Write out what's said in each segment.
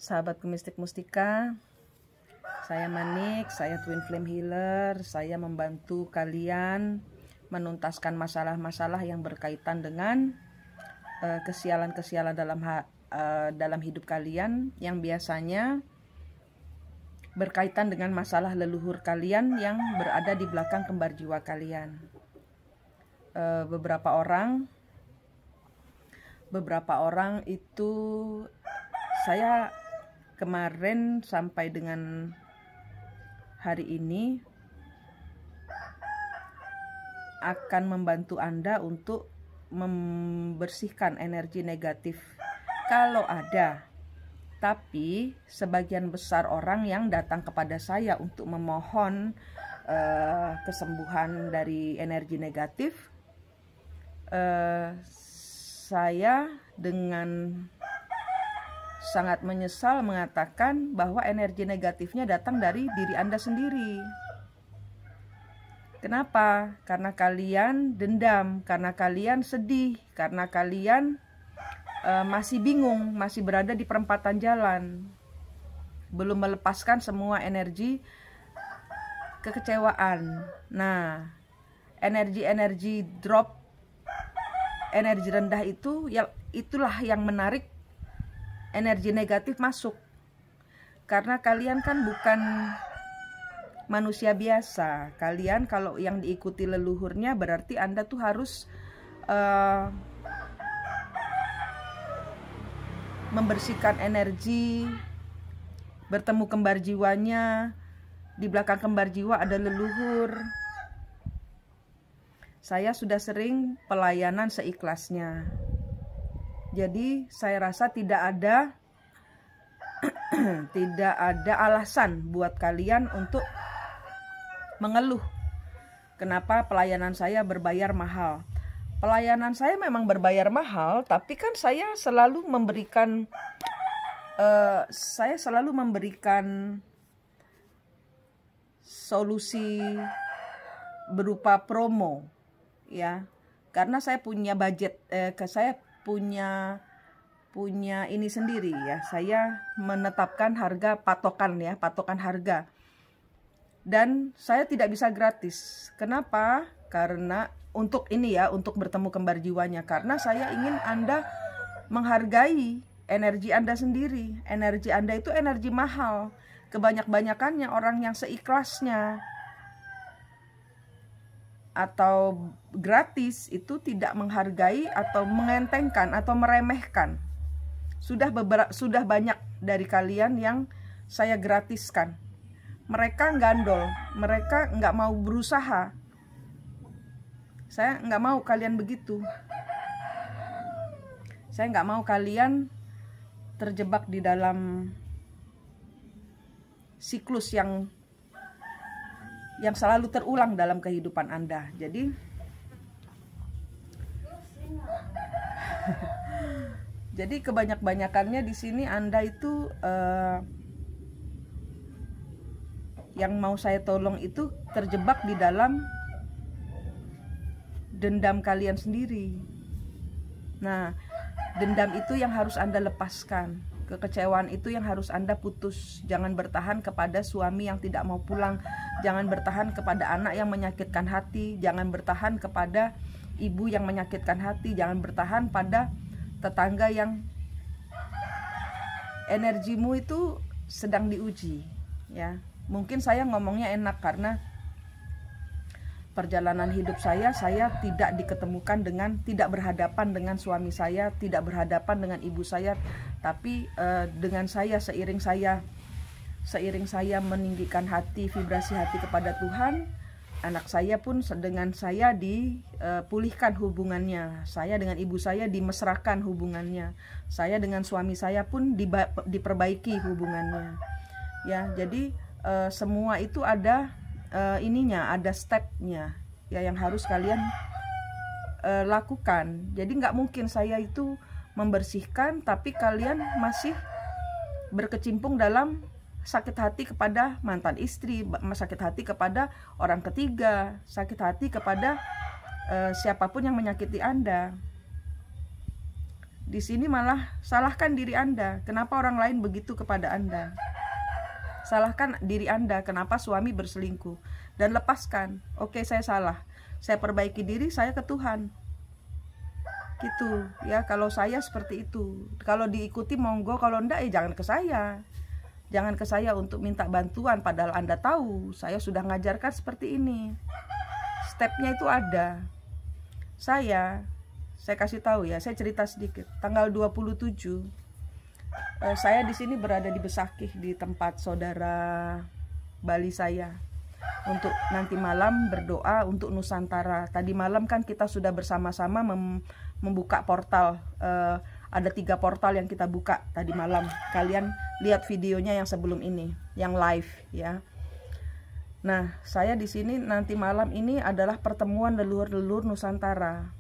Sahabat Mistik Mustika, saya Manik, saya Twin Flame Healer. Saya membantu kalian menuntaskan masalah-masalah yang berkaitan dengan kesialan-kesialan dalam hidup kalian yang biasanya berkaitan dengan masalah leluhur kalian yang berada di belakang kembar jiwa kalian. Beberapa orang itu saya kemarin sampai dengan hari ini akan membantu Anda untuk membersihkan energi negatif kalau ada. Tapi sebagian besar orang yang datang kepada saya untuk memohon kesembuhan dari energi negatif, saya dengan sangat menyesal mengatakan bahwa energi negatifnya datang dari diri Anda sendiri. Kenapa? Karena kalian dendam, karena kalian sedih, karena kalian masih bingung, masih berada di perempatan jalan, belum melepaskan semua energi kekecewaan. Nah, energi drop, energi rendah itu, itulah yang menarik energi negatif masuk. Karena kalian kan bukan manusia biasa. Kalian kalau yang diikuti leluhurnya berarti Anda tuh harus membersihkan energi, bertemu kembar jiwanya. Di belakang kembar jiwa ada leluhur. Saya sudah sering pelayanan seikhlasnya. Jadi saya rasa tidak ada alasan buat kalian untuk mengeluh kenapa pelayanan saya berbayar mahal. Pelayanan saya memang berbayar mahal, tapi kan saya selalu memberikan solusi berupa promo, ya. Karena saya punya budget, saya punya ini sendiri, ya. Saya menetapkan harga patokan, ya, patokan harga. Dan saya tidak bisa gratis. Kenapa? Karena untuk ini, ya, untuk bertemu kembar jiwanya. Karena saya ingin Anda menghargai energi Anda sendiri. Energi Anda itu energi mahal. Kebanyak-banyakannya orang yang seikhlasnya atau gratis itu tidak menghargai atau mengentengkan atau meremehkan. Sudah banyak dari kalian yang saya gratiskan. Mereka gandol, mereka nggak mau berusaha. Saya nggak mau kalian begitu. Saya nggak mau kalian terjebak di dalam siklus yang selalu terulang dalam kehidupan Anda. Jadi kebanyakannya di sini Anda itu yang mau saya tolong itu terjebak di dalam dendam kalian sendiri. Nah, dendam itu yang harus Anda lepaskan. Kekecewaan itu yang harus Anda putus. Jangan bertahan kepada suami yang tidak mau pulang. Jangan bertahan kepada anak yang menyakitkan hati. Jangan bertahan kepada ibu yang menyakitkan hati. Jangan bertahan pada tetangga yang energimu itu sedang diuji, ya. Mungkin saya ngomongnya enak karena perjalanan hidup saya tidak berhadapan dengan suami saya, tidak berhadapan dengan ibu saya, tapi dengan seiring saya meninggikan hati, vibrasi hati kepada Tuhan, anak saya pun dengan saya dipulihkan hubungannya, saya dengan ibu saya dimesrakan hubungannya, saya dengan suami saya pun diperbaiki hubungannya, ya. Jadi semua itu ada ada stepnya, ya, yang harus kalian lakukan. Jadi nggak mungkin saya itu membersihkan tapi kalian masih berkecimpung dalam sakit hati kepada mantan istri, sakit hati kepada orang ketiga, sakit hati kepada siapapun yang menyakiti Anda. di sini malah salahkan diri Anda. Kenapa orang lain begitu kepada Anda? Salahkan diri Anda, kenapa suami berselingkuh, dan lepaskan. Oke, saya salah, saya perbaiki diri, saya ke Tuhan. Gitu ya, kalau saya seperti itu. Kalau diikuti monggo, kalau enggak jangan ke saya. Jangan ke saya untuk minta bantuan, padahal Anda tahu saya sudah ngajarkan seperti ini. Stepnya itu ada. Saya kasih tahu ya, saya cerita sedikit. Tanggal 27 saya di sini berada di Besakih, di tempat saudara Bali saya, untuk nanti malam berdoa untuk Nusantara. Tadi malam kan kita sudah bersama-sama membuka portal. Ada 3 portal yang kita buka tadi malam. Kalian lihat videonya yang sebelum ini, yang live ya. Nah, saya di sini nanti malam ini adalah pertemuan leluhur-leluhur Nusantara.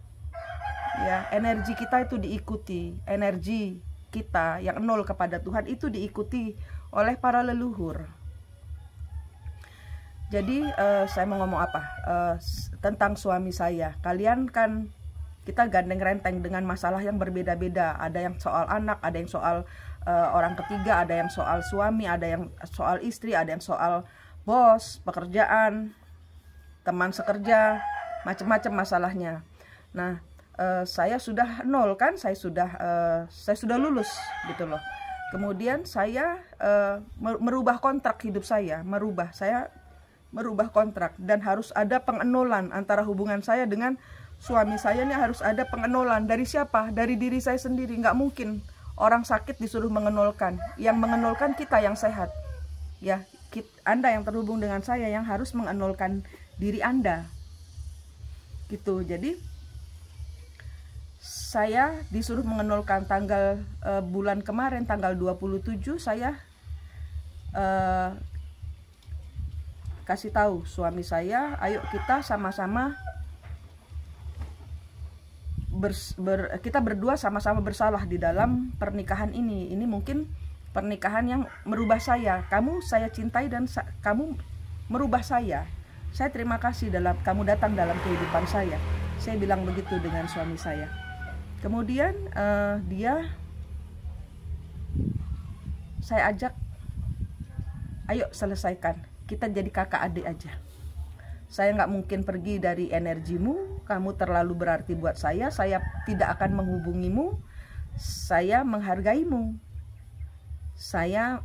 Ya, energi kita itu diikuti, energi kita yang nol kepada Tuhan itu diikuti oleh para leluhur. Jadi saya mau ngomong apa tentang suami saya. Kalian kan kita gandeng renteng dengan masalah yang berbeda-beda. Ada yang soal anak, ada yang soal orang ketiga, ada yang soal suami, ada yang soal istri, ada yang soal bos, pekerjaan, teman sekerja, macam-macam masalahnya. Nah, saya sudah nol kan, saya sudah lulus gitu loh. Kemudian saya merubah kontrak hidup saya, merubah kontrak, dan harus ada pengenolan antara hubungan saya dengan suami saya. Ini harus ada pengenolan. Dari siapa? Dari diri saya sendiri. Nggak mungkin orang sakit disuruh mengenolkan. Yang mengenolkan kita yang sehat. Ya, Anda yang terhubung dengan saya yang harus mengenolkan diri Anda. Gitu. Jadi saya disuruh mengenolkan bulan kemarin tanggal 27 saya kasih tahu suami saya, ayo kita sama-sama kita berdua sama-sama bersalah di dalam pernikahan ini. Ini mungkin pernikahan yang merubah saya. Saya cintai dan kamu merubah saya. Saya terima kasih kamu datang dalam kehidupan saya. Saya bilang begitu dengan suami saya. Kemudian saya ajak, ayo selesaikan, kita jadi kakak adik aja. Saya nggak mungkin pergi dari energimu, kamu terlalu berarti buat saya tidak akan menghubungimu, saya menghargaimu. Saya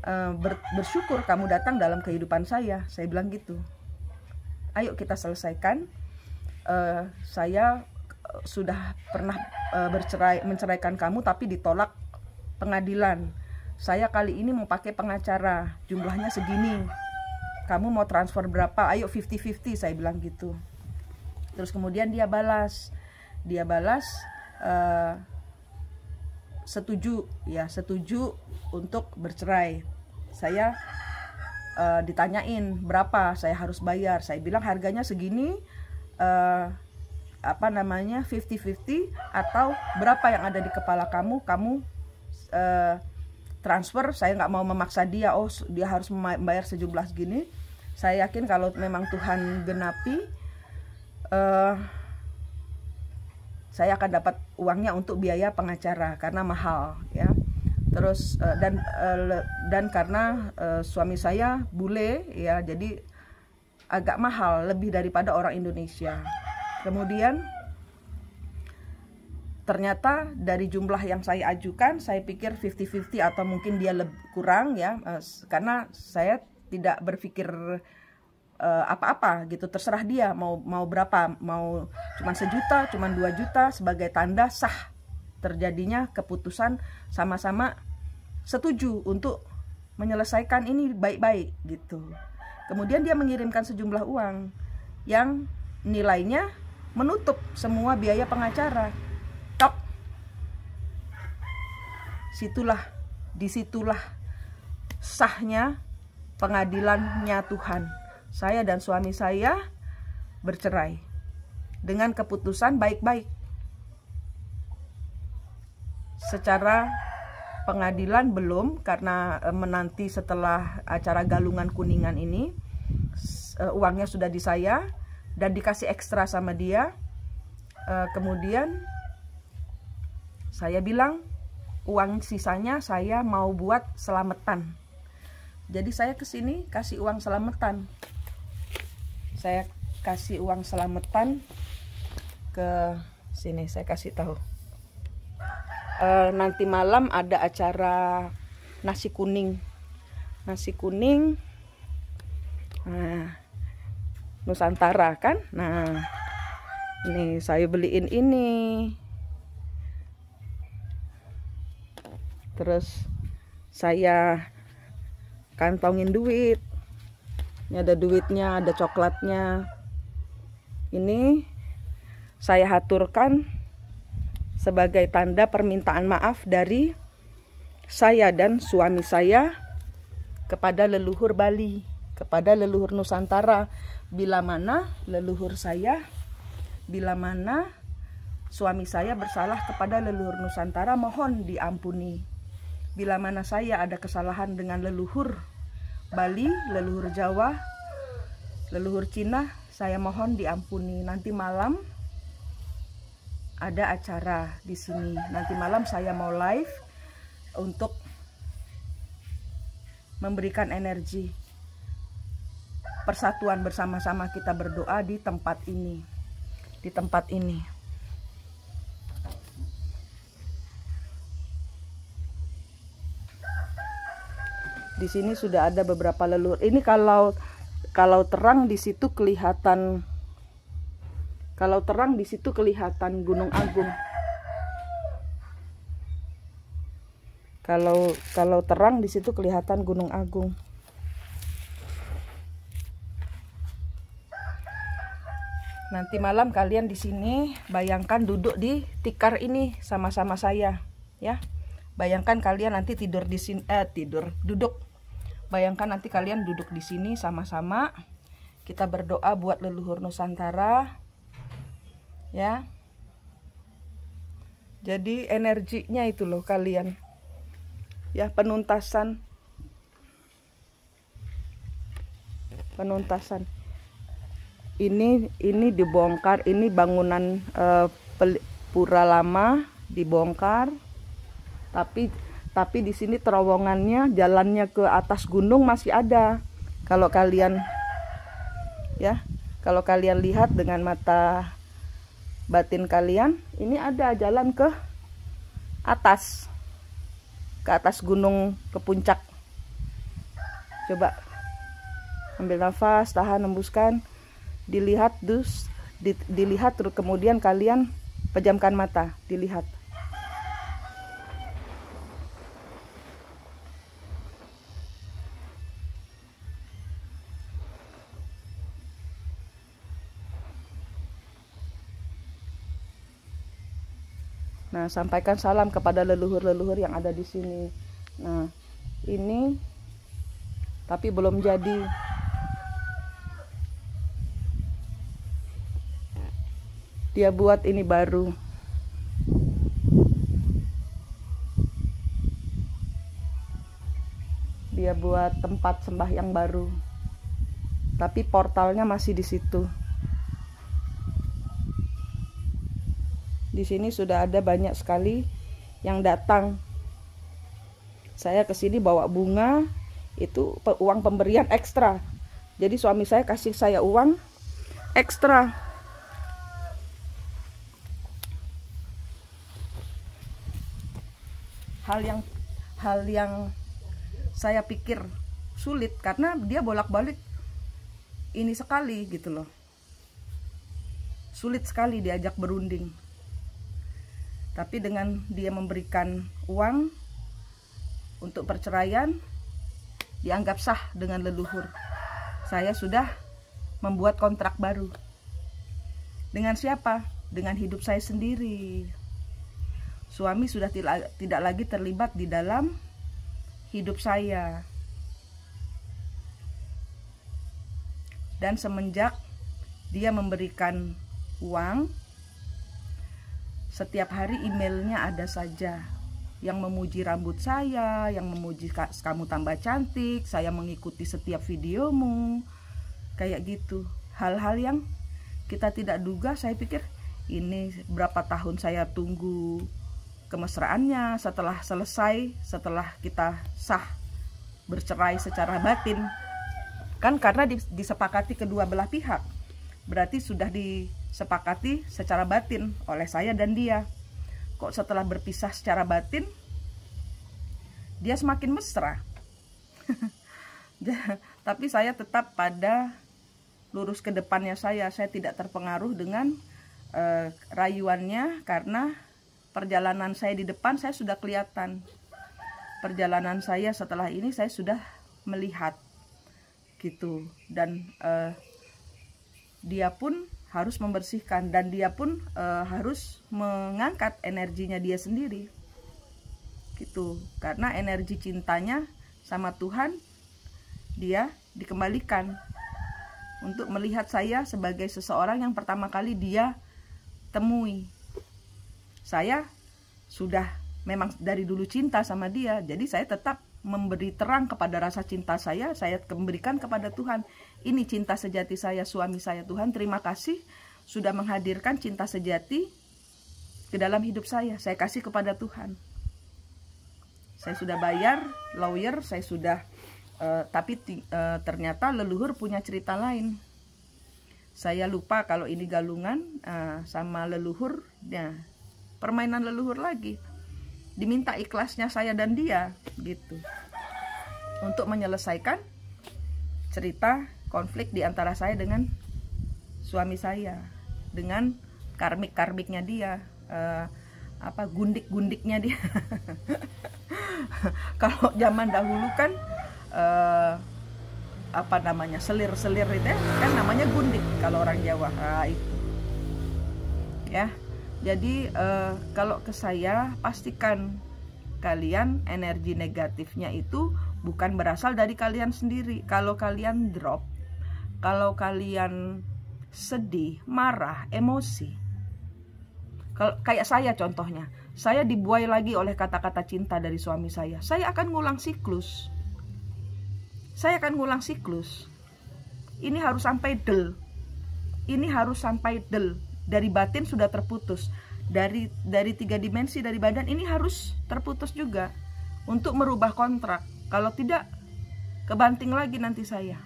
bersyukur kamu datang dalam kehidupan saya bilang gitu. Ayo kita selesaikan. Saya sudah pernah menceraikan kamu tapi ditolak pengadilan. Saya kali ini mau pakai pengacara, jumlahnya segini. Kamu mau transfer berapa? Ayo 50-50, saya bilang gitu. Terus kemudian dia balas setuju untuk bercerai. Saya ditanyain berapa saya harus bayar. Saya bilang harganya segini, 50-50 atau berapa yang ada di kepala kamu transfer. Saya nggak mau memaksa dia, dia harus membayar sejumlah segini. Saya yakin kalau memang Tuhan genapi, saya akan dapat uangnya untuk biaya pengacara karena mahal ya. Terus dan karena suami saya bule ya, jadi agak mahal, lebih daripada orang Indonesia. Kemudian ternyata dari jumlah yang saya ajukan, saya pikir 50-50 atau mungkin dia lebih kurang ya, karena saya tidak berpikir apa-apa gitu, terserah dia mau berapa, mau cuma 1 juta, cuma 2 juta, sebagai tanda sah terjadinya keputusan sama-sama setuju untuk menyelesaikan ini baik-baik gitu. Kemudian dia mengirimkan sejumlah uang yang nilainya menutup semua biaya pengacara. Tok. Disitulah sahnya pengadilannya Tuhan. Saya dan suami saya bercerai dengan keputusan baik-baik. Secara pengadilan belum, karena menanti setelah acara galungan kuningan ini uangnya sudah di saya dan dikasih ekstra sama dia. Kemudian saya bilang uang sisanya saya mau buat selamatan. Jadi saya kesini kasih uang selamatan. Saya kasih uang selamatan ke sini, saya kasih tahu. Nanti malam ada acara nasi kuning. Nasi kuning. Nah, Nusantara kan? Nah, ini saya beliin ini. Terus saya kantongin duit. Ini ada duitnya, ada coklatnya. Ini saya haturkan sebagai tanda permintaan maaf dari saya dan suami saya kepada leluhur Bali, kepada leluhur Nusantara. Bila mana leluhur saya, bila mana suami saya bersalah kepada leluhur Nusantara, mohon diampuni. Bila mana saya ada kesalahan dengan leluhur Bali, leluhur Jawa, leluhur Cina, saya mohon diampuni. Nanti malam ada acara di sini. Nanti malam saya mau live untuk memberikan energi persatuan bersama-sama, kita berdoa di tempat ini. Di tempat ini. Di sini sudah ada beberapa leluhur. Ini kalau terang di situ kelihatan, kalau terang di situ kelihatan Gunung Agung. Kalau terang di situ kelihatan Gunung Agung. Nanti malam kalian di sini bayangkan duduk di tikar ini sama-sama saya, ya. Bayangkan kalian nanti tidur di sini, duduk. Bayangkan nanti kalian duduk di sini sama-sama. Kita berdoa buat leluhur Nusantara, ya. Jadi energinya itu loh kalian, ya, penuntasan. Ini dibongkar, ini bangunan pura lama dibongkar. Tapi di sini terowongannya, jalannya ke atas gunung masih ada. Kalau kalian, ya, kalau kalian lihat dengan mata batin kalian, ini ada jalan ke atas gunung, ke puncak. Coba ambil nafas, tahan, hembuskan, dilihat terus kemudian kalian pejamkan mata, dilihat. Nah, sampaikan salam kepada leluhur-leluhur yang ada di sini. Nah, ini tapi belum jadi. Dia buat ini baru. Dia buat tempat sembahyang baru. Tapi portalnya masih di situ. Di sini sudah ada banyak sekali yang datang. Saya kesini bawa bunga, itu uang pemberian ekstra. Jadi suami saya kasih saya uang ekstra. Hal yang saya pikir sulit karena dia bolak-balik ini sekali gitu loh. Sulit sekali diajak berunding. Tapi dengan dia memberikan uang untuk perceraian, dianggap sah dengan leluhur. Saya sudah membuat kontrak baru. Dengan siapa? Dengan hidup saya sendiri. Suami sudah tidak lagi terlibat di dalam hidup saya. Dan semenjak dia memberikan uang, setiap hari emailnya ada saja yang memuji rambut saya, yang memuji kamu tambah cantik, saya mengikuti setiap videomu, kayak gitu. Hal-hal yang kita tidak duga. Saya pikir ini berapa tahun saya tunggu kemesraannya setelah selesai, setelah kita sah bercerai secara batin. Kan karena disepakati kedua belah pihak, berarti sudah disepakati secara batin oleh saya dan dia. Kok setelah berpisah secara batin dia semakin mesra? Tapi saya tetap pada lurus ke depannya saya tidak terpengaruh dengan rayuannya, karena perjalanan saya di depan saya sudah kelihatan. Perjalanan saya setelah ini saya sudah melihat gitu. Dan dia pun harus membersihkan, dan dia pun harus mengangkat energinya dia sendiri gitu. Karena energi cintanya sama Tuhan dia dikembalikan untuk melihat saya sebagai seseorang yang pertama kali dia temui. Saya sudah memang dari dulu cinta sama dia, jadi saya tetap memberi terang kepada rasa cinta saya memberikan kepada Tuhan. Ini cinta sejati saya, suami saya. Tuhan, terima kasih sudah menghadirkan cinta sejati ke dalam hidup saya kasih kepada Tuhan. Saya sudah bayar lawyer, saya sudah tapi ternyata leluhur punya cerita lain. Saya lupa kalau ini galungan sama leluhur, ya, permainan leluhur lagi. Diminta ikhlasnya saya dan dia gitu, untuk menyelesaikan cerita konflik di antara saya dengan suami saya, dengan karmik-karmiknya dia, gundik-gundiknya dia. Kalau zaman dahulu kan selir-selir itu kan namanya gundik kalau orang Jawa. Itu ya. Jadi kalau ke saya, pastikan kalian energi negatifnya itu bukan berasal dari kalian sendiri. Kalau kalian drop, kalau kalian sedih, marah, emosi, kalau kayak saya contohnya, saya dibuai lagi oleh kata-kata cinta dari suami saya akan ngulang siklus. Saya akan ngulang siklus. Ini harus sampai del. Ini harus sampai del. Dari batin sudah terputus. Dari 3 dimensi dari badan ini harus terputus juga untuk merubah kontrak. Kalau tidak, kebanting lagi nanti saya.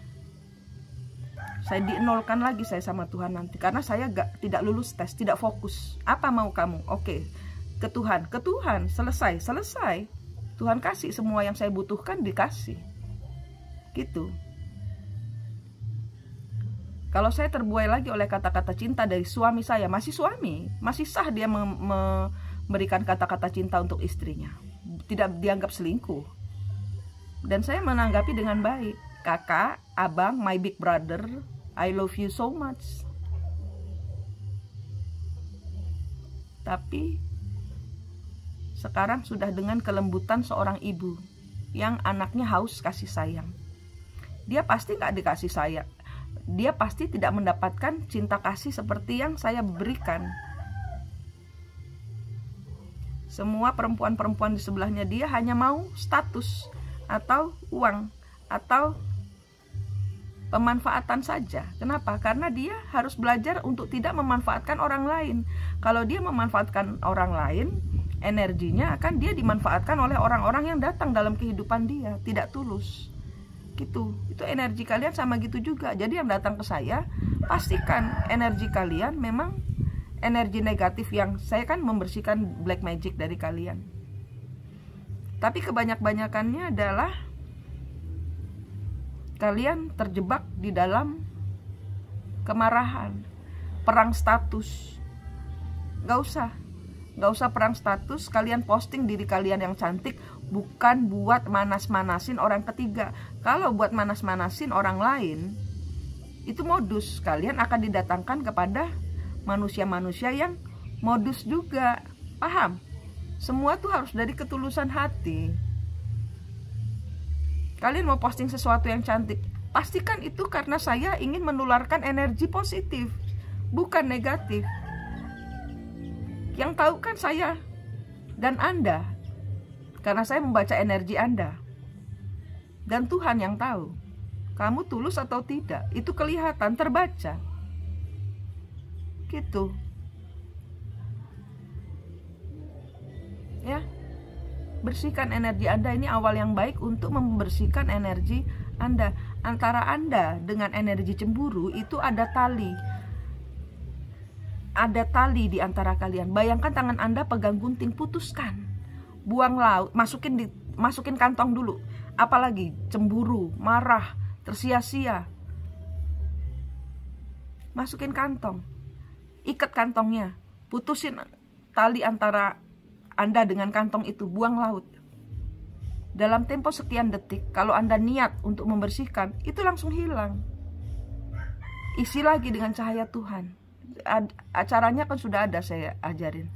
Saya dienolkan lagi saya sama Tuhan nanti, karena saya tidak lulus tes, tidak fokus. Apa mau kamu? Oke, ke Tuhan, selesai. Tuhan kasih semua yang saya butuhkan, dikasih. Gitu. Kalau saya terbuai lagi oleh kata-kata cinta dari suami saya, masih suami, masih sah dia memberikan kata-kata cinta untuk istrinya, tidak dianggap selingkuh. Dan saya menanggapi dengan baik. Kakak, abang, my big brother, I love you so much. Tapi sekarang sudah dengan kelembutan seorang ibu yang anaknya haus kasih sayang. Dia pasti gak dikasih sayang. Dia pasti tidak mendapatkan cinta kasih seperti yang saya berikan. Semua perempuan-perempuan di sebelahnya dia hanya mau status atau uang atau pemanfaatan saja. Kenapa? Karena dia harus belajar untuk tidak memanfaatkan orang lain. Kalau dia memanfaatkan orang lain, energinya akan dia dimanfaatkan oleh orang-orang yang datang dalam kehidupan dia, tidak tulus. Gitu. Itu energi kalian sama gitu juga. Jadi yang datang ke saya, pastikan energi kalian memang energi negatif yang saya kan membersihkan black magic dari kalian. Tapi kebanyakan-banyakannya adalah kalian terjebak di dalam kemarahan, perang status. Gak usah perang status. Kalian posting diri kalian yang cantik bukan buat manas-manasin orang ketiga. Kalau buat manas-manasin orang lain, itu modus. Kalian akan didatangkan kepada manusia-manusia yang modus juga. Paham? Semua tuh harus dari ketulusan hati. Kalian mau posting sesuatu yang cantik, pastikan itu karena saya ingin menularkan energi positif, bukan negatif. Yang tahu kan saya dan Anda, karena saya membaca energi Anda. Dan Tuhan yang tahu kamu tulus atau tidak, itu kelihatan, terbaca. Gitu. Bersihkan energi Anda. Ini awal yang baik untuk membersihkan energi Anda. Antara Anda dengan energi cemburu itu ada tali. Ada tali di antara kalian. Bayangkan tangan Anda pegang gunting, putuskan. Buang laut, masukin kantong dulu. Apalagi cemburu, marah, tersia-sia. Masukin kantong. Ikat kantongnya. Putusin tali antara Anda dengan kantong itu, buang laut. Dalam tempo sekian detik, kalau Anda niat untuk membersihkan, itu langsung hilang. Isi lagi dengan cahaya Tuhan. Acaranya kan sudah ada, saya ajarin.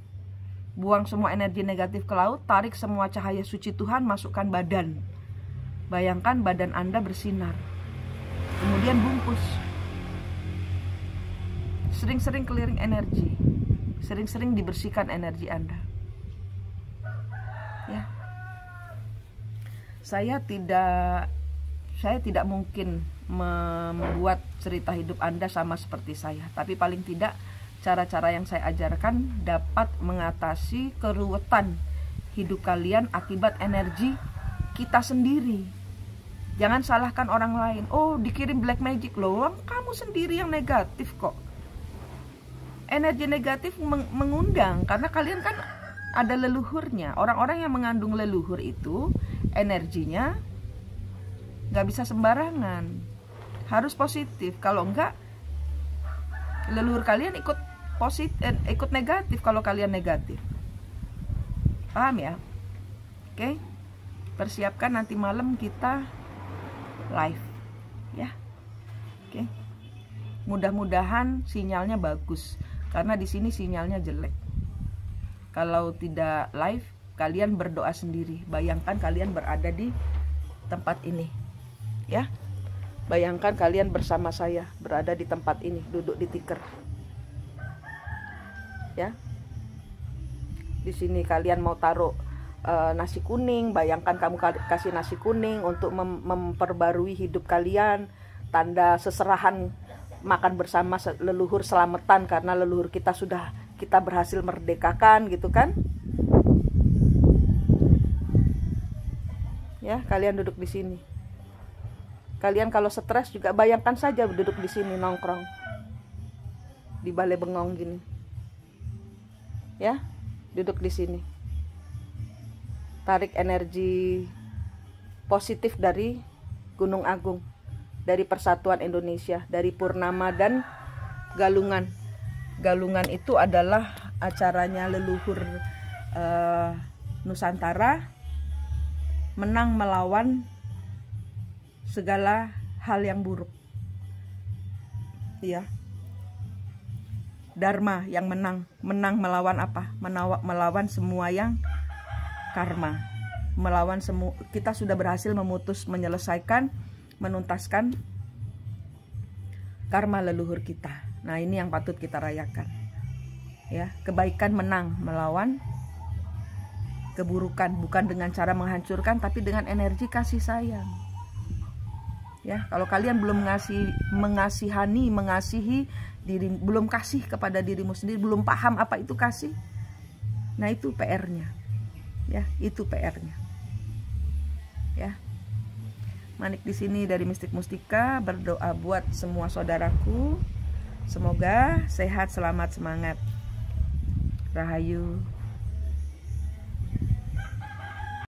Buang semua energi negatif ke laut, tarik semua cahaya suci Tuhan, masukkan badan. Bayangkan badan Anda bersinar. Kemudian bungkus. Sering-sering clearing energi. Sering-sering dibersihkan energi Anda. Ya. Saya tidak mungkin membuat cerita hidup Anda sama seperti saya, tapi paling tidak cara-cara yang saya ajarkan dapat mengatasi keruwetan hidup kalian akibat energi kita sendiri. Jangan salahkan orang lain. Oh, dikirim black magic loh, kamu sendiri yang negatif kok. Energi negatif mengundang karena kalian kan ada leluhurnya. Orang-orang yang mengandung leluhur itu energinya nggak bisa sembarangan, harus positif. Kalau enggak, leluhur kalian ikut ikut negatif kalau kalian negatif. Paham ya? Oke, persiapkan nanti malam kita live ya. Oke, mudah-mudahan sinyalnya bagus karena di sini sinyalnya jelek. Kalau tidak live, kalian berdoa sendiri. Bayangkan kalian berada di tempat ini, ya. Bayangkan kalian bersama saya berada di tempat ini, duduk di tikar, ya. Di sini kalian mau taruh nasi kuning. Bayangkan kamu kasih nasi kuning untuk memperbarui hidup kalian. Tanda seserahan, makan bersama leluhur, selamatan karena leluhur kita berhasil merdekakan, gitu kan? Ya, kalian duduk di sini. Kalian kalau stres juga bayangkan saja duduk di sini nongkrong di balai bengong gini. Ya, duduk di sini. Tarik energi positif dari Gunung Agung, dari Persatuan Indonesia, dari Purnama dan Galungan. Galungan itu adalah acaranya leluhur Nusantara, menang melawan segala hal yang buruk. Iya. Dharma yang menang melawan apa? Melawan semua yang karma. Melawan semua, kita sudah berhasil menyelesaikan, menuntaskan karma leluhur kita. Nah, ini yang patut kita rayakan. Ya, kebaikan menang melawan keburukan, bukan dengan cara menghancurkan, tapi dengan energi kasih sayang. Ya, kalau kalian belum mengasihi diri, belum kasih kepada dirimu sendiri, belum paham apa itu kasih, nah itu PR-nya. Ya, itu PR-nya. Ya. Manik di sini dari Mistik Mustika berdoa buat semua saudaraku. Semoga sehat, selamat, semangat. Rahayu.